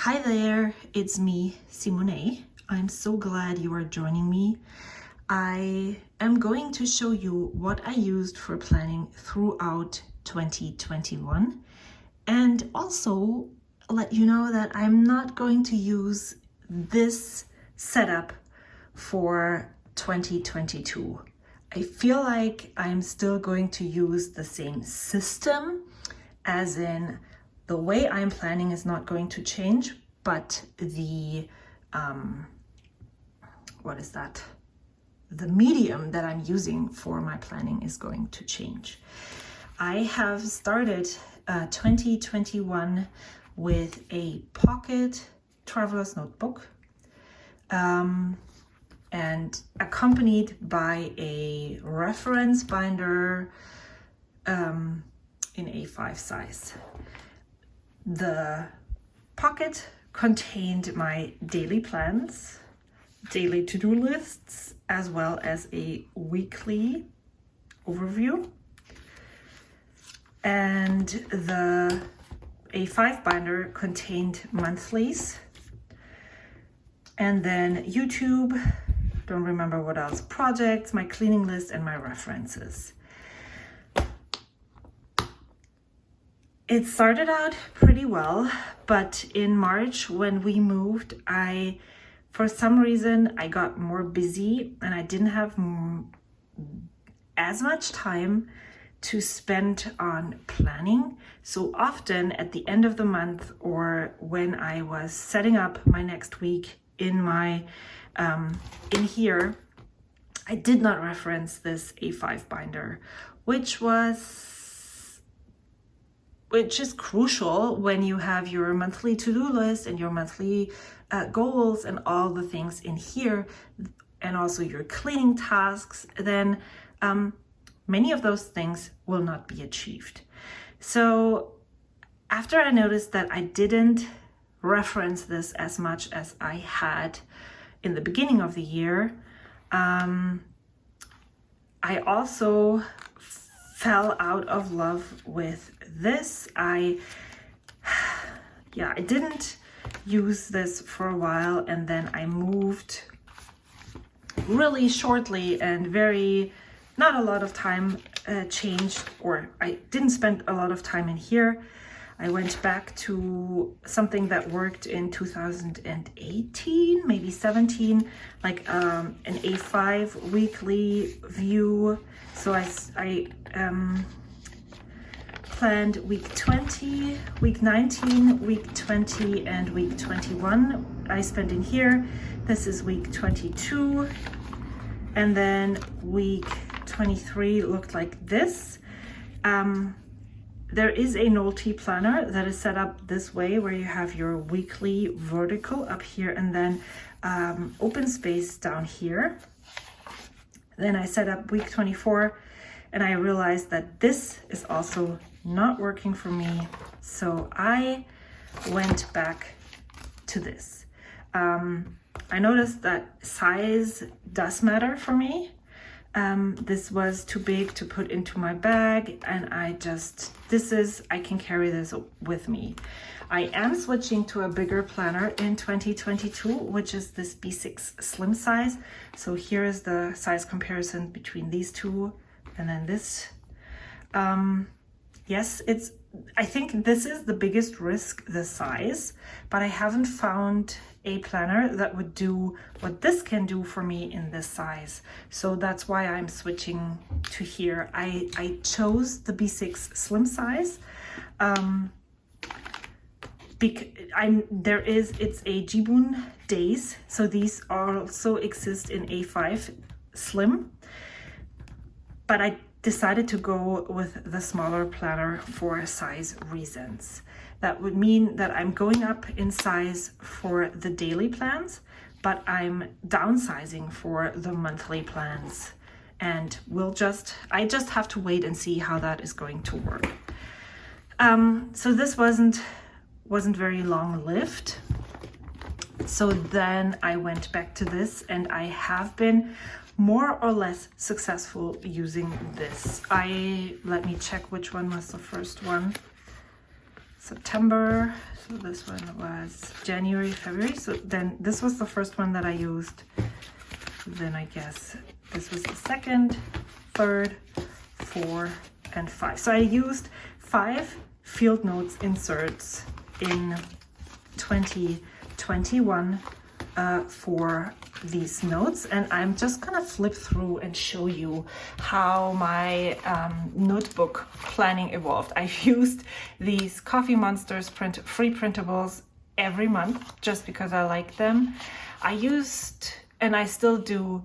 Hi there, it's me, Simone. I'm so glad you are joining me. I am going to show you what I used for planning throughout 2021 and also let you know that I'm not going to use this setup for 2022. I feel like I'm still going to use the same system, as in the way I'm planning is not going to change, but the the medium that I'm using for my planning is going to change. I have started 2021 with a pocket traveler's notebook and accompanied by a reference binder in A5 size. The pocket contained my daily plans, daily to-do lists, as well as a weekly overview. And the A5 binder contained monthlies, and then YouTube, don't remember what else, projects, my cleaning list, and my references. It started out pretty well, but in March when we moved, for some reason, I got more busy and I didn't have as much time to spend on planning. So often at the end of the month or when I was setting up my next week in in here, I did not reference this A5 binder, which is crucial when you have your monthly to-do list and your monthly goals and all the things in here, and also your cleaning tasks. Then many of those things will not be achieved. So after I noticed that I didn't reference this as much as I had in the beginning of the year, I also fell out of love with this. I didn't use this for a while, and then I moved really shortly and not a lot of time changed, or I didn't spend a lot of time in here. I went back to something that worked in 2018, maybe 17, like an A5 weekly view. So I planned week 20, week 19, week 20, and week 21. I spent in here. This is week 22. And then week 23 looked like this. There is a Notes planner that is set up this way, where you have your weekly vertical up here and then open space down here. Then I set up week 24 and I realized that this is also not working for me. So I went back to this. I noticed that size does matter for me. This was too big to put into my bag, and I can carry this with me. I am switching to a bigger planner in 2022, which is this B6 slim size. So here is the size comparison between these two and then this. Yes, I think this is the biggest risk, the size, but I haven't found a planner that would do what this can do for me in this size. So that's why I'm switching to here. I chose the B6 slim size. It's a Jibun Days, so these also exist in A5 slim, but I decided to go with the smaller planner for size reasons. That would mean that I'm going up in size for the daily plans, but I'm downsizing for the monthly plans. And I just have to wait and see how that is going to work. So this wasn't very long-lived. So then I went back to this, and I have been more or less successful using this. Let me check which one was the first one. September. So this one was January, February. So then this was the first one that I used. Then I guess this was the second, third, 4, and 5. So I used 5 field notes inserts in 2021 for these notes, and I'm just gonna flip through and show you how my notebook planning evolved. I used these Coffee Monsters free printables every month just because I like them. I used, and I still do,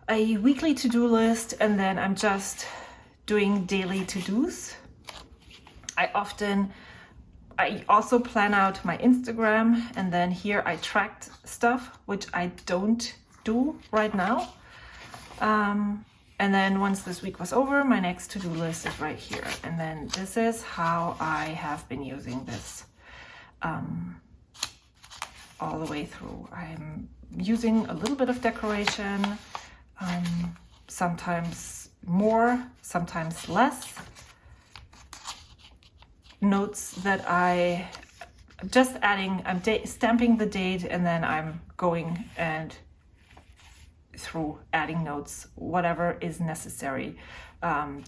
a weekly to-do list, and then I'm just doing daily to-dos. I also plan out my Instagram, and then here I tracked stuff, which I don't do right now. And then once this week was over, my next to-do list is right here. And then this is how I have been using this all the way through. I'm using a little bit of decoration, sometimes more, sometimes less. Notes that I just adding, I'm stamping the date, and then I'm going and through adding notes, whatever is necessary and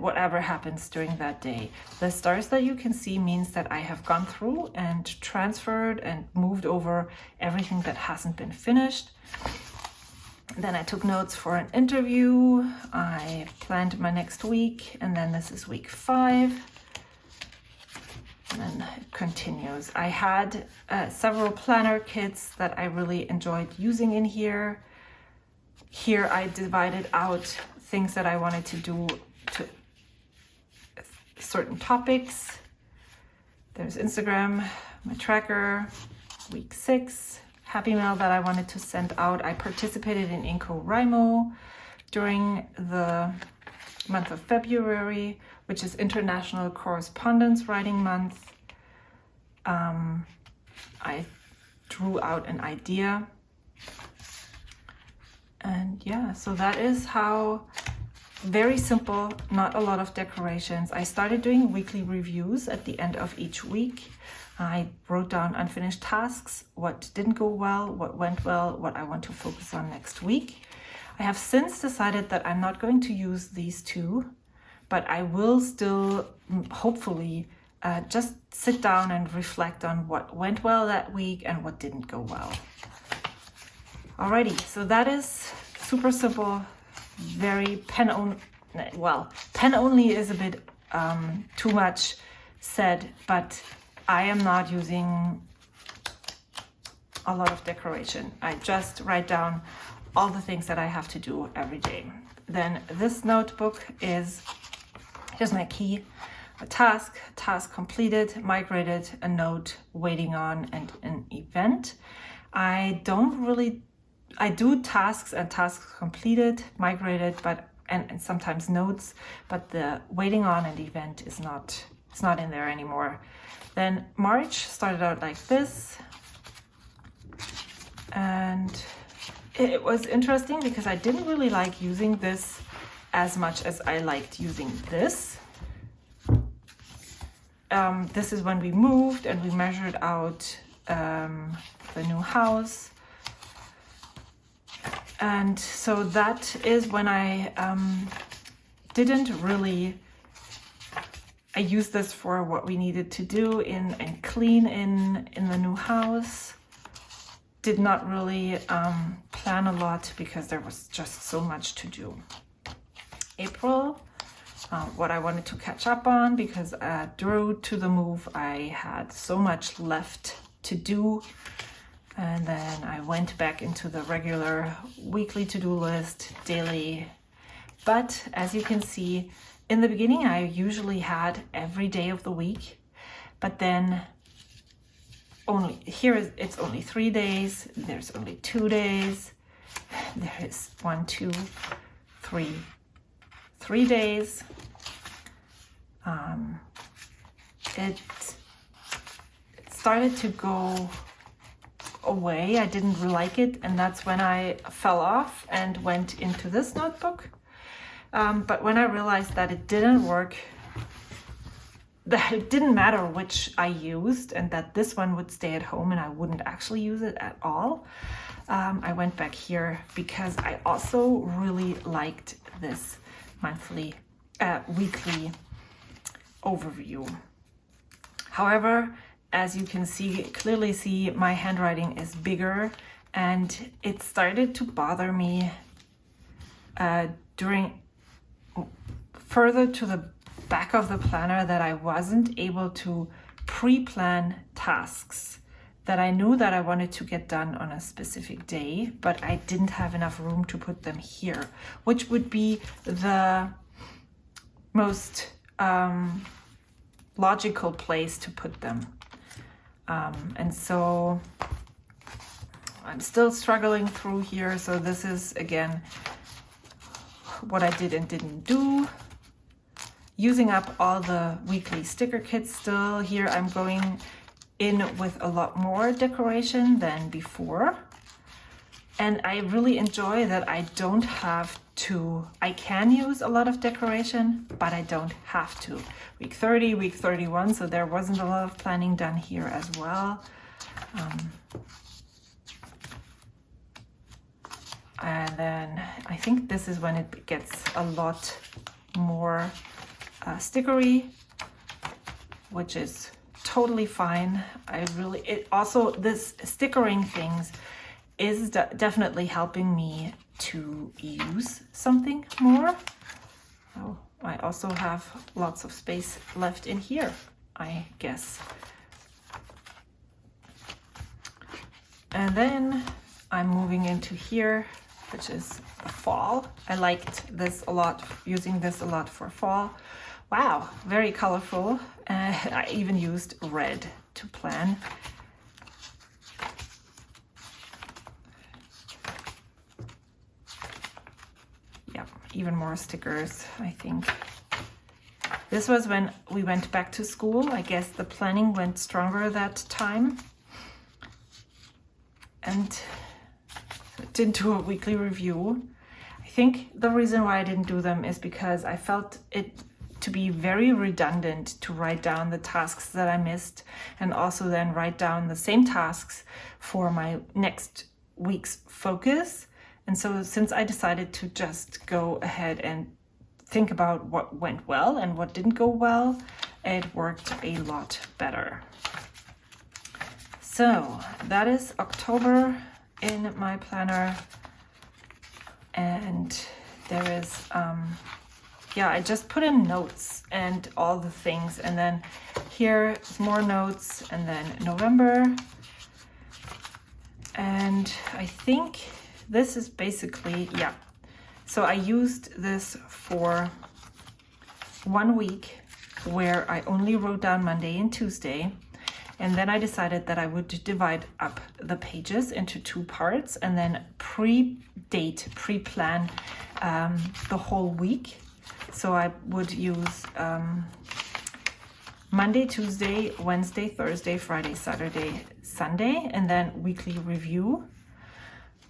whatever happens during that day. The stars that you can see means that I have gone through and transferred and moved over everything that hasn't been finished. Then I took notes for an interview. I planned my next week, and then this is week 5. And then it continues. I had several planner kits that I really enjoyed using in here. Here I divided out things that I wanted to do to certain topics. There's Instagram, my tracker, week 6. Happy mail that I wanted to send out. I participated in NaCoWriMo during the month of February, which is International Correspondence Writing Month. I drew out an idea. And yeah, so that is how, very simple, not a lot of decorations. I started doing weekly reviews at the end of each week. I wrote down unfinished tasks, what didn't go well, what went well, what I want to focus on next week. I have since decided that I'm not going to use these two, but I will still hopefully just sit down and reflect on what went well that week and what didn't go well. Alrighty, so that is super simple, very pen only is a bit too much said, but I am not using a lot of decoration. I just write down all the things that I have to do every day. Then this notebook is, here's my key, a task completed, migrated, a note, waiting on, and an event. I do tasks and tasks completed, migrated, and sometimes notes, but the waiting on and event is not, it's not in there anymore. Then March started out like this, and it was interesting because I didn't really like using this as much as I liked using this. This is when we moved and we measured out the new house. And so that is when I I used this for what we needed to do and clean in the new house. Did not really plan a lot because there was just so much to do. April, what I wanted to catch up on, because due to the move I had so much left to do. And then I went back into the regular weekly to-do list, daily. But as you can see, in the beginning I usually had every day of the week, but then it's only 3 days, there's only 2 days, there is 1, 2, 3 days. It started to go away. I didn't like it, and that's when I fell off and went into this notebook. But when I realized that it didn't work, that it didn't matter which I used, and that this one would stay at home and I wouldn't actually use it at all. I went back here because I also really liked this weekly overview. However, as you can clearly see, my handwriting is bigger, and it started to bother me further to the back of the planner, that I wasn't able to pre-plan tasks that I knew that I wanted to get done on a specific day, but I didn't have enough room to put them here, which would be the most logical place to put them. And so I'm still struggling through here. So this is, again, what I did and didn't do. Using up all the weekly sticker kits still. Here I'm going in with a lot more decoration than before. And I really enjoy that I don't have to, I can use a lot of decoration, but I don't have to. Week 30, week 31, so there wasn't a lot of planning done here as well. And then I think this is when it gets a lot more stickery, which is totally fine. This stickering things is definitely helping me to use something more. Oh, I also have lots of space left in here, I guess. And then I'm moving into here, which is fall. I liked this a lot, using this a lot for fall. Wow, very colorful. I even used red to plan. Yeah, even more stickers, I think. This was when we went back to school. I guess the planning went stronger that time. And didn't do a weekly review. I think the reason why I didn't do them is because I felt it to be very redundant to write down the tasks that I missed, and also then write down the same tasks for my next week's focus. And so since I decided to just go ahead and think about what went well and what didn't go well, it worked a lot better. So that is October in my planner, and there is I just put in notes and all the things, and then here more notes, and then November. And I think this is basically, so I used this for 1 week where I only wrote down Monday and Tuesday. And then I decided that I would divide up the pages into 2 parts, and then pre-plan the whole week. So I would use Monday, Tuesday, Wednesday, Thursday, Friday, Saturday, Sunday, and then weekly review,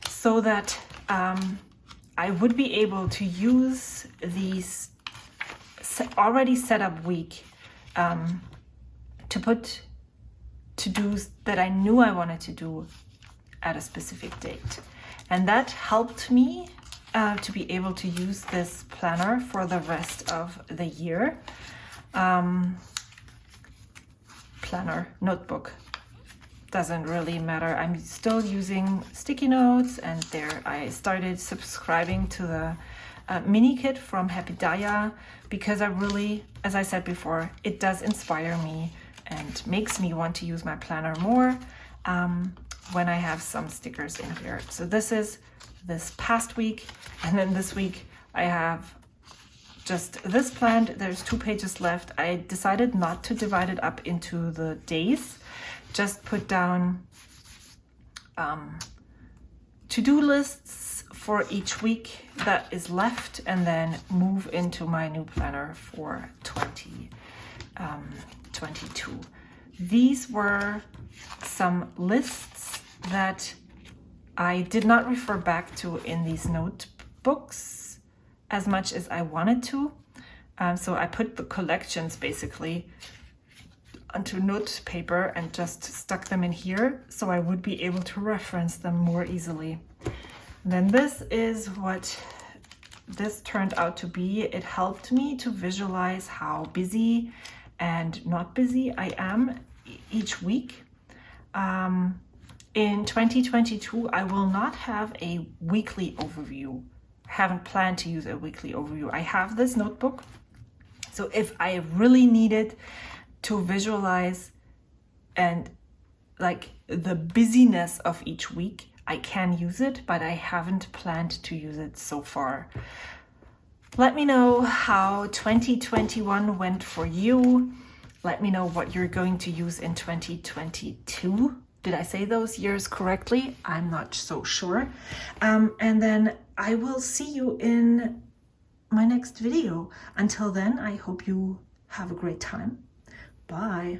so that I would be able to use these already set up week to put to-dos that I knew I wanted to do at a specific date. And that helped me to be able to use this planner for the rest of the year. Planner, notebook, doesn't really matter. I'm still using sticky notes, and there I started subscribing to the mini kit from Happy Daya, because I really, as I said before, it does inspire me and makes me want to use my planner more when I have some stickers in here. So this is this past week, and then this week I have just this planned. There's 2 pages left. I decided not to divide it up into the days, just put down to-do lists for each week that is left, and then move into my new planner for 2022. These were some lists that I did not refer back to in these notebooks as much as I wanted to. So I put the collections basically onto note paper and just stuck them in here, so I would be able to reference them more easily. Then this is what this turned out to be. It helped me to visualize how busy and not busy I am each week. In 2022, I will not have a weekly overview. I haven't planned to use a weekly overview. I have this notebook, so if I really needed to visualize and like the busyness of each week, I can use it, but I haven't planned to use it so far. Let me know how 2021 went for you. Let me know what you're going to use in 2022. Did I say those years correctly? I'm not so sure. And then I will see you in my next video. Until then, I hope you have a great time. Bye.